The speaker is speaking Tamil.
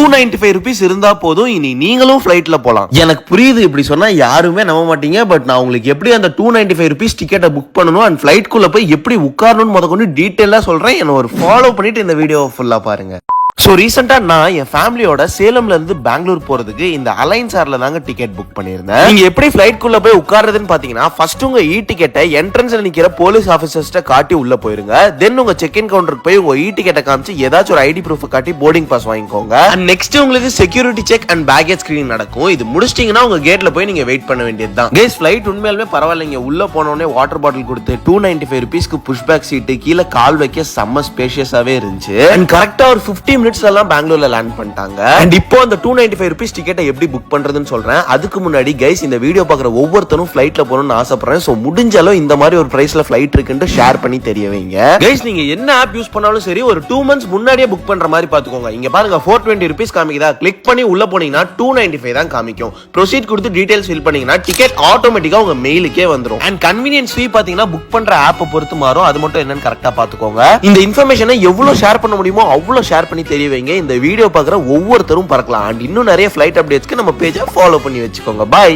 ₹295 இருந்தா போதும், இனி நீங்களும் ஃபிளைட்ல போலாம். எனக்கு புரியுது, இப்படி சொன்னா யாருமே நம்ப மாட்டீங்க. பட் நான் உங்களுக்கு எப்படி அந்த ₹295 டிக்கெட்டை புக் பண்ணணும் அண்ட் ஃபிளைட் குள்ள போய் எப்படி உட்காரணும்னு முதற்கொண்டு டீட்டெயிலா சொல்றேன். என்ன ஒரு ஃபாலோ பண்ணிட்டு இந்த வீடியோ ஃபுல்லா பாருங்க. ஸோ ரீசெண்டா நான் என் ஃபேமிலியோட சேலம்ல இருந்து பெங்களூர் போறதுக்கு இந்த அலைன்ஸ் ஏர்ல தாங்க டிக்கெட் புக் பண்ணியிருந்தேன். நீங்க எப்படி ஃபிளைட் குள்ள போய் உட்கார்றதுன்னு பாத்தீங்கன்னா, ஃபர்ஸ்ட் உங்க இ டிக்கெட்டை என்ட்ரன்ஸ்ல நிக்கிற போலீஸ் ஆபீசர்ஸ்ட்ட காட்டி உள்ள போயிருங்க. தென் உங்க செக் இன் கவுண்டருக்கு போய் உங்க இ டிக்கெட்டை காமிச்சு ஏதாச்சும் ஒரு ஐடி ப்ரூஃப் காட்டி போர்டிங் பாஸ் வாங்கிக்கோங்க. அண்ட் நெக்ஸ்ட் உங்களுக்கு security check and baggage screening நடக்கும். இது முடிச்சிட்டீங்கன்னா உங்க கேட்ல போய் நீங்க வெயிட் பண்ண வேண்டியதுதான். கேஸ் ஃபிளைட் உண்மையாலுமே பரவாயில்லைங்க. உள்ள போனோடனே வாட்டர் பாட்டில் கொடுத்து ₹295 புஷ் பேக் சீட்டு, கீழே கால் வைக்க செம்ம ஸ்பேஷியஸாவே இருந்துச்சு. அண்ட் கரெக்டா ஒரு 50 மினிட்ஸ் எல்லாம் பெங்களூர்ல லேண்ட் பண்ணிட்டாங்க. அண்ட் இப்போ அந்த ₹295 டிக்கெட்டை எப்படி புக் பண்றதுன்னு சொல்றேன். அதுக்கு முன்னாடி கைஸ், இந்த வீடியோ பாக்குற ஒவ்வொருத்தரும் ஃபிளைட்ல போகணும்னு ஆசைப்படுறேன். சோ முடிஞ்சாலும் இந்த மாதிரி ஒரு பிரைஸ்ல ஃபிளைட் இருக்குன்னு ஷேர் பண்ணி தெரிய வைங்க. கைஸ், நீங்க என்ன ஆப் யூஸ் பண்ணாலும் சரி, ஒரு 2 months முன்னாடியே புக் பண்ற மாதிரி பாத்துக்கோங்க. இங்க பாருங்க, ₹420 காமிக்குதா? கிளிக் பண்ணி உள்ள போனீங்கன்னா $295 தான் காமிக்கும். ப்ரொசீட் கொடுத்து டீடைல்ஸ் ஃபில் பண்ணீங்கன்னா டிக்கெட் ஆட்டோமேட்டிக்கா உங்க மெயிலுக்கே வந்துரும். அண்ட் கன்வீனியன்ஸ் ஃபீ பாத்தீங்கன்னா புக் பண்ற ஆப் பொறுத்து மாறும். அது மட்டும் என்னன்னு கரெக்டா பாத்துக்கோங்க. இந்த இன்ஃபர்மேஷனை எவ்வளவு ஷேர் பண்ண முடியுமோ அவ்வளவு ஷேர் பண்ணி தெரிய வைங்க. இந்த வீடியோ பார்க்குற ஒவ்வொருத்தரும் பறக்கலாம். அண்ட் இன்னும் நிறைய ஃபிளைட் அப்டேட்ஸ்க்கு நம்ம பேஜை ஃபாலோ பண்ணி வச்சுக்கோங்க. பாய்.